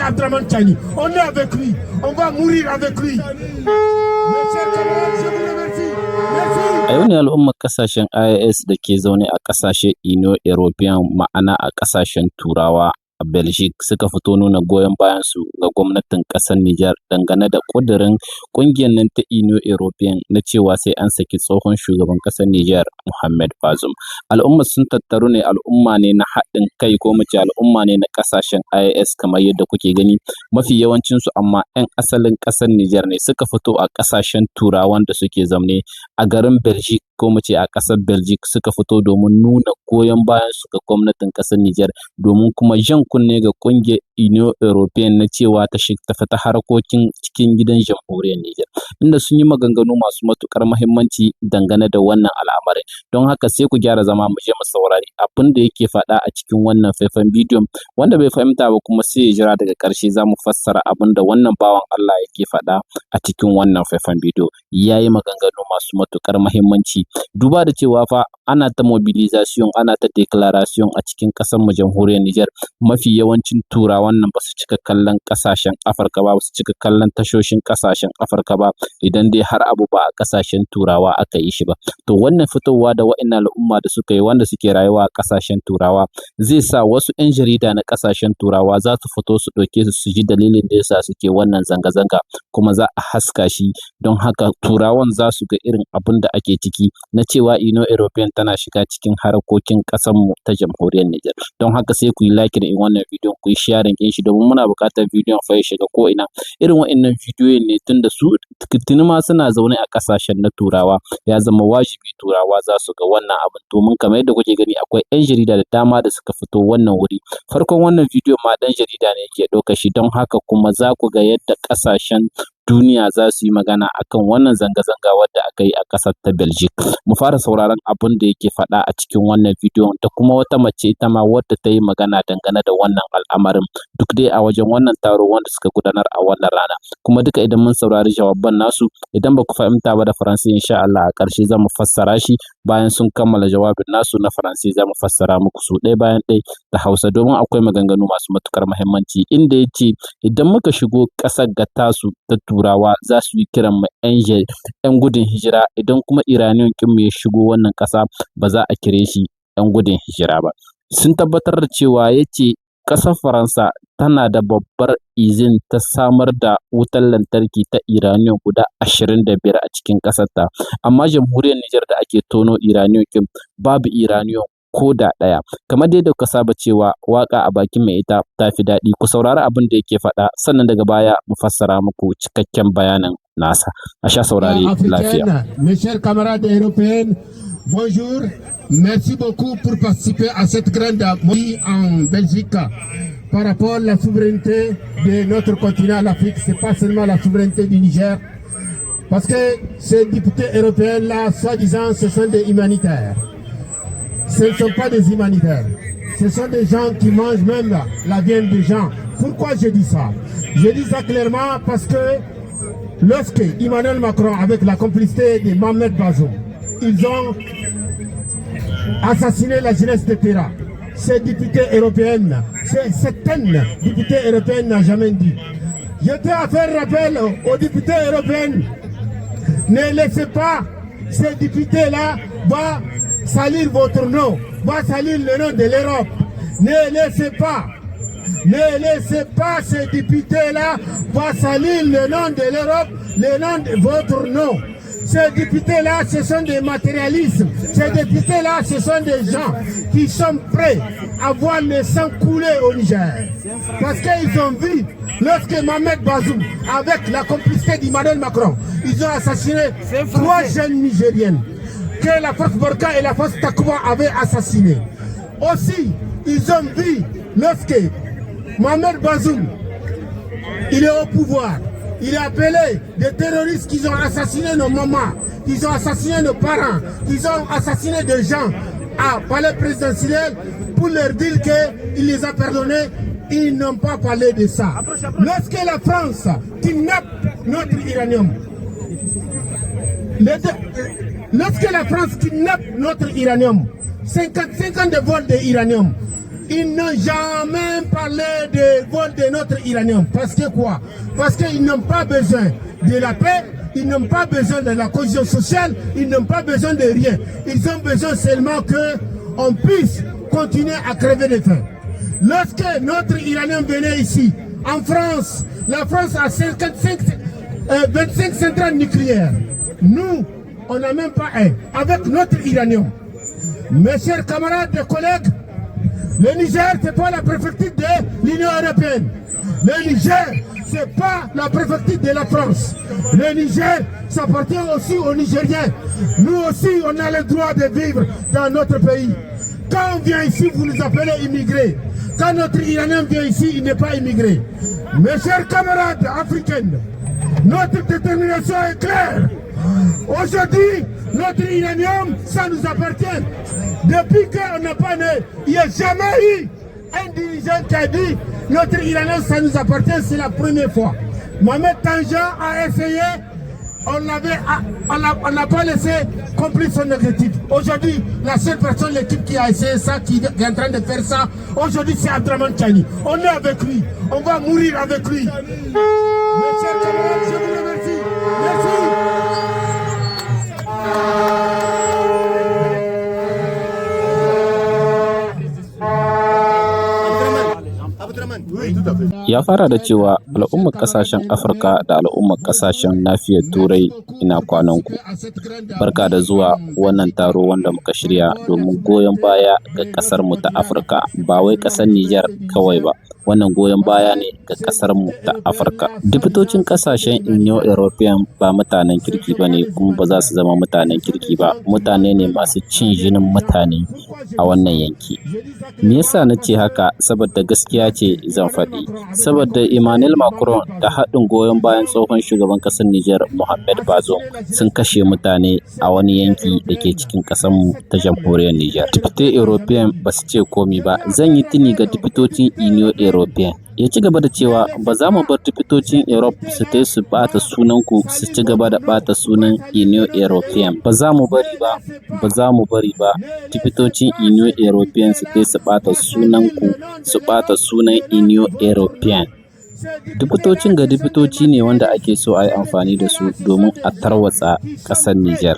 Abdraman Chani. On est avec lui. On va mourir avec lui. Mes chers camarades, je vous remercie. Merci. A yau ne al'ummar kasashen IAS da ke zaune a kasashe Union European ma'ana a kasashen Turawa a Belgique suka fito nuna goyon bayansu ga gwamnatin ƙasar Nijar dangane da ƙudurin ƙungiyar nan ta Union European na cewa sai an saki tsohon shugaban ƙasar Nijar Mohamed Bazoum. Al'ummar sun tattaru ne, al'umma ne na haɗin kai ko mu ce al'umma ne na kasashen IAS kamar yadda kuke gani, mafi yawancinsu amma 'yan asalin ƙasar Nijar ne suka fito a kasashen Turawan da suke zaune a garin Belgique ko mu ce a ƙasar Belgique suka fito domin nuna goyon bayansu ga gwamnatin ƙasar Nijar domin kuma jan kunne ga ƙungiyar Union European na cewa ta fita harkokin cikin gidan jamhuriyar Nijar, inda sun yi maganganu masu matuƙar muhimmanci dangane da wannan al'amarin. Don haka sai ku gyara zama mu je mu saurari abin da yake faɗa a cikin wannan faifan bidiyon, wanda bai fahimta ba kuma sai ya jira daga ƙarshe za mu fassara abin da wannan bawan Allah yake faɗa a cikin wannan faifan bidiyo. Ya yi maganganu masu matuƙar muhimmanci duba da cewa fa ana ta mobilisation, ana ta declaration a cikin ƙasar mu jamhuriyar Nijar. Mafi yawancin turawan nan ba su cika kallon ƙasashen Afirka ba, ba su cika kallon tashoshin ƙasashen Afirka ba idan dai har abu ba a ƙasashen Turawa aka yi shi ba. To wannan fitowa da wa'innan al'umma da suka yi wanda suke rayuwa a ƙasashen Turawa zai sa wasu 'yan jarida na ƙasashen Turawa za su fito su ɗauke su ji dalilin da yasa suke wannan zanga-zanga, kuma za a haska shi. Don haka Turawan za su ga irin abin da ake ciki na cewa Union European tana shiga cikin harkokin ƙasar mu ta jamhuriyar Nijar. Don haka sai ku yi like in wannan bidiyon, ku yi sharing ɗin shi domin muna buƙatar bidiyon fa ya shiga ko ina. Irin wa'innan bidiyoyin ne tunda su tuni ma suna zaune a ƙasashen na Turawa, ya zama wajibi Turawa za su ga wannan abin domin kamar yadda kuke gani akwai 'yan jarida da dama da suka fito wannan wuri. Farkon wannan bidiyon ma ɗan jarida ne yake ɗaukar shi, don haka kuma za ku ga yadda ƙasashen duniya za su yi magana akan wannan zanga-zanga wadda aka yi a ƙasar ta Belgique. Mu fara sauraron abin da yake faɗa a cikin wannan bidiyon da kuma wata mace ita ma wadda ta yi magana dangane da wannan al'amarin, duk dai a wajen wannan taro wanda suka gudanar a wannan rana. Kuma duka idan mun saurari jawaban nasu, idan ba ku fahimta ba da Faransa insha Allah a ƙarshe za mu fassara shi bayan sun kammala jawabin nasu na Faransa za mu fassara muku su ɗaya bayan ɗaya da Hausa domin akwai maganganu masu matuƙar muhimmanci, inda ya ce idan muka shigo ƙasar ga tasu ta Turawa za su yi kiran mu 'yan gudun hijira, idan kuma Iraniyan mu ya shigo wannan ƙasa ba za a kire shi 'yan gudun hijira ba. Sun tabbatar da cewa ya ce ƙasar Faransa tana da babbar izin ta samar da wutar lantarki ta Iraniyan guda 25 a cikin ƙasarta, amma jamhuriyar Nijar da ake tono Iraniyan babu Iraniyan ko da ɗaya. Kamar dai da kuka saba cewa waƙa a bakin mai ita ta fi daɗi. Ku saurari abin da yake faɗa sannan daga baya mu fassara muku cikakken bayanin nasa. A sha saurare lafiya. Mes chers camarades européens, bonjour. Merci beaucoup pour participer à cette grande mobilisation en Belgique par rapport à la souveraineté de notre continent, l'Afrique. C'est pas seulement la souveraineté du Niger, parce que ces députés européens-là, soi-disant, ce sont des humanitaires. Ce ne sont pas des humanitaires. Ce sont des gens qui mangent même la viande des gens. Pourquoi je dis ça? Je dis ça clairement parce que lorsque Emmanuel Macron, avec la complicité de Mohamed Bazoum, ils ont assassiné la jeunesse de Terra, ces députés européennes, certaines députés européennes n'ont jamais dit. Je tiens à faire rappel aux députés européens, ne laissez pas ces députés-là salir votre nom, va salir le nom de l'Europe. Ne laissez pas ces députés-là va salir le nom de l'Europe, le nom de votre nom. Ces députés-là, ce sont des matérialistes. Ces députés-là, ce sont des gens qui sont prêts à voir le sang couler au Niger. Parce qu'ils ont vu, lorsque Mohamed Bazoum, avec la complicité d'Emmanuel Macron, ils ont assassiné 3 jeunes Nigériennes que la force Borka et la force Takuba avaient assassiné. Aussi, ils ont vu, lorsque Mohamed Bazoum, il est au pouvoir, il a appelé des terroristes qui ont assassiné nos mamans, qui ont assassiné nos parents, qui ont assassiné des gens à palais présidentiel pour leur dire qu'il les a pardonnés. Ils n'ont pas parlé de ça. Lorsque la France kidnappe notre uranium, lorsque la France kidnappe notre uranium, 55 ans de vol d'uranium, Ils n'ont jamais parlé de vol de notre uranium. Parce que quoi? Parce qu'ils n'ont pas besoin de la paix, ils n'ont pas besoin de la cohésion sociale, ils n'ont pas besoin de rien. Ils ont besoin seulement qu'on puisse continuer à crever de faim. Lorsque notre uranium venait ici, en France, la France a 25 centrales nucléaires. Nous, on n'a même pas un. Avec notre uranium. Mes chers camarades et collègues, le Niger, ce n'est pas la préfecture de l'Union européenne. Le Niger, ce n'est pas la préfecture de la France. Le Niger, ça appartient aussi aux Nigériens. Nous aussi, on a le droit de vivre dans notre pays. Quand on vient ici, vous nous appelez immigrés. Quand notre uranium vient ici, il n'est pas immigré. Mes chers camarades africains, notre détermination est claire. Aujourd'hui, notre uranium, ça nous appartient. Depuis qu'on n'a pas né, il n'y a jamais eu un dirigeant qui a dit notre uranium, ça nous appartient, c'est la première fois. Mohamed Tanja a essayé, on n'a pas laissé accomplir son objectif. Aujourd'hui, la seule personne, l'équipe qui a essayé ça, qui est en train de faire ça, aujourd'hui c'est Abdraman Tchani. On est avec lui, on va mourir avec lui. Mes chers camarades, je vous remercie. Merci. Ya fara da cewa al'ummar kasashen Afirka da al'ummar kasashen nahiyar Turai ina kwananku. Barka da zuwa wannan taro wanda muka shirya domin goyon baya ga kasar mu ta Afirka, ba wai kasar Nijar kawai ba. Wannan goyon baya ne ga kasar mu ta Afirka. Dipitocin kasashen Union European ba mutanen kirki ba ne, kuma ba za su zama mutanen kirki ba. Mutane ne masu cin jinin mutane a wannan yanki. Me yasa na ce haka? Saboda gaskiya ce zan faɗi. Saboda Emmanuel Macron da haɗin goyon bayan tsohon shugaban ƙasar Nijar Mohamed Bazoum sun kashe mutane a wani yanki da ke cikin ƙasarmu ta jamhuriyar Nijar. Dipite European ba su ce komi ba. Zan yi tuni ga dipitocin Union European. Ya ci gaba da cewa ba za mu bar dipitocin Europe su ta su bata sunanku su ci gaba da bata sunan Union European. Ba za mu bari ba, ba za mu bari ba. Dipitocin Union European su ta su bata sunanku su bata sunan Union European. Dipitocin ga dipitoci ne wanda ake so a yi amfani da su domin a tarwatsa ƙasar Nijar.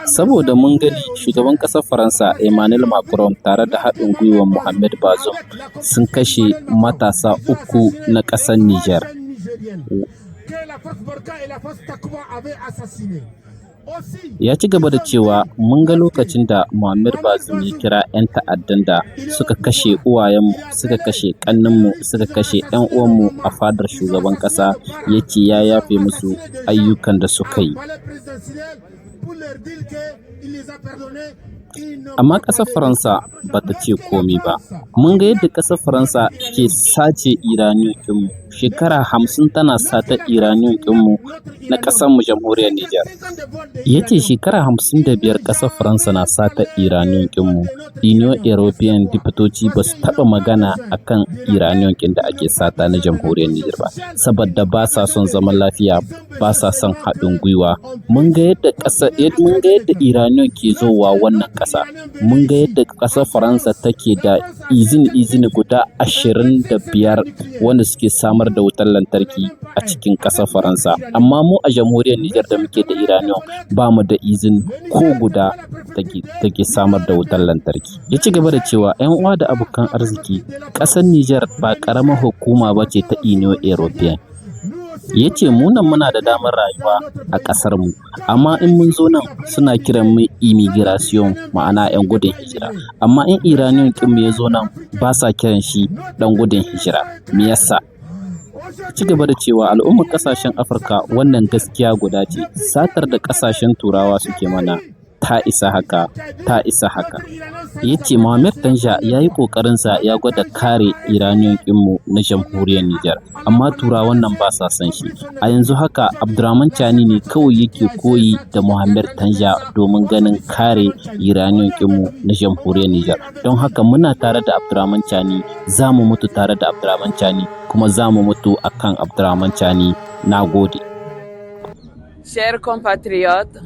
Saboda mun gani shugaban ƙasar Faransa Emmanuel Macron tare da haɗin gwiwar Mohamed Bazoum sun kashe matasa 3 na ƙasar Nijar. Ya ci gaba da cewa mun ga lokacin da Mohamed Bazoum ya kira 'yan ta'addan da suka kashe uwayenmu, suka kashe ƙannenmu, suka kashe 'yan uwanmu a fadar shugaban ƙasa, ya ce ya yafe musu ayyukan da suka yi. Amma ƙasar Faransa ba ta ce komi ba. Mun ga yadda ƙasar Faransa ke sace uranium ɗinmu. Shekara 50 tana sata uranium ɗinmu na ƙasarmu jamhuriyar Nijar. Ya ce shekara 55 ƙasar Faransa na sata uranium ɗinmu. Union European dipitoci ba su taɓa magana a kan uranium ɗin da ake sata na jamhuriyar Nijar ba. Saboda ba sa son zaman lafiya, ba sa son haɗin gwiwa. Mun ga yadda uranium ke zowa wannan ƙasa. Mun ga yadda ƙasar Faransa take da izini guda 25 wanda suke samar da wutar lantarki a cikin ƙasar Faransa. Amma mu a jamhuriyar Nijar da muke da uranium ba mu da izini ko guda take samar da wutar lantarki. Ya ci gaba da cewa 'yan uwa da abokan arziki, ƙasar Nijar ba ƙaramar hukuma ba ce ta Union European. Ya ce mu nan muna da damar rayuwa a ƙasar mu, amma in mun zo nan suna kiran mu immigration, ma'ana 'yan gudun hijira. Amma in uranium ɗin mu ya zo nan ba sa kiran shi ɗan gudun hijira. Me yasa? Ci gaba da cewa al'ummar ƙasashen Afirka wannan gaskiya guda ce. Satar da ƙasashen Turawa suke mana ta isa haka, ta isa haka. Ya ce Mohamed Tanja ya yi ƙoƙarinsa ya gwada kare uranium ɗinmu na jamhuriyar Nijar, amma Turawan nan ba sa son shi. A yanzu haka Abdraman Tchani ne kawai yake koyi da Mohamed Tanja domin ganin kare uranium ɗinmu na jamhuriyar Nijar. Don haka muna tare da Abdraman Tchani, za mu mutu tare da Abdraman Tchani, kuma za mu mutu akan Abdraman Tchani. Na gode. Chers compatriotes,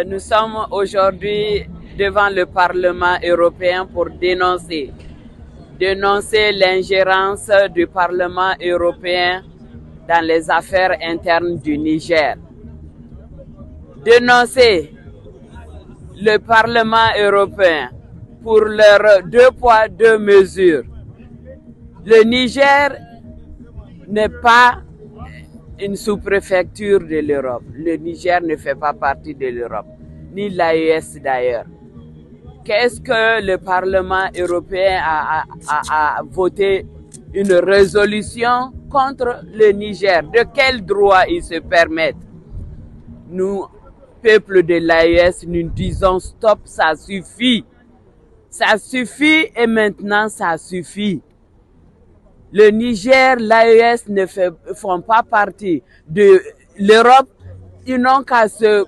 nous sommes aujourd'hui devant le Parlement européen pour dénoncer dénoncer l'ingérence du Parlement européen dans les affaires internes du Niger. Dénoncer le Parlement européen pour leurs 2 poids, 2 mesures. Le Niger n'est pas une sous-préfecture de l'Europe. Le Niger ne fait pas partie de l'Europe, ni l'AES d'ailleurs. Qu'est-ce que le Parlement européen a voté une résolution contre le Niger? De quel droit ils se permettent? Nous, peuple de l'AES, nous disons stop, ça suffit. Ça suffit et maintenant ça suffit. Le Niger, l'AES ne font pas partie de l'Europe. Ils n'ont qu'à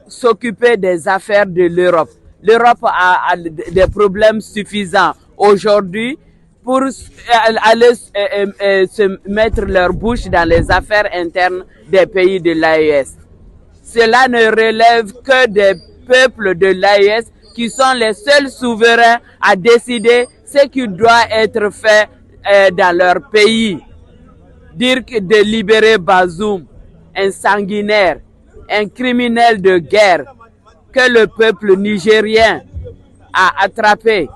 s'occuper des affaires de l'Europe. L'Europe a des problèmes suffisants aujourd'hui pour aller se mettre leur bouche dans les affaires internes des pays de l'AES. Cela ne relève que des peuples de l'AES qui sont les seuls souverains à décider ce qui doit être fait dans leur pays. Dire que de libérer Bazoum, un sanguinaire, un criminel de guerre que le peuple nigérien a attrapé.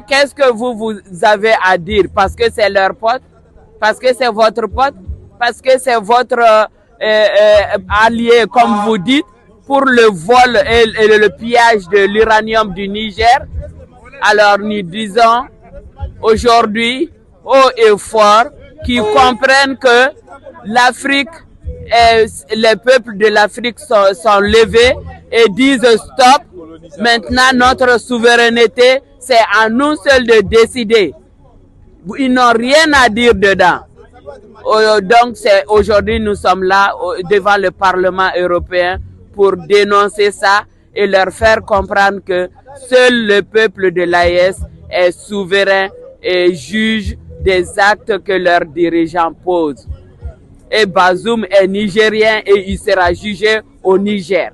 Qu'est-ce que vous avez à dire? Parce que c'est leur pote? Parce que c'est votre pote? Parce que c'est votre allié, comme vous dites, pour le vol et le pillage de l'uranium du Niger? Alors nous disons aujourd'hui, haut et fort, qu'ils comprennent que l'Afrique, les peuples de l'Afrique sont levés et disent stop. Maintenant, notre souveraineté, c'est à nous seuls de décider. Ils n'ont rien à dire dedans. Donc, aujourd'hui, nous sommes là devant le Parlement européen pour dénoncer ça et leur faire comprendre que seul le peuple de l'AES est souverain et juge des actes que leurs dirigeants posent. Et Bazoum est nigérien et il sera jugé au Niger.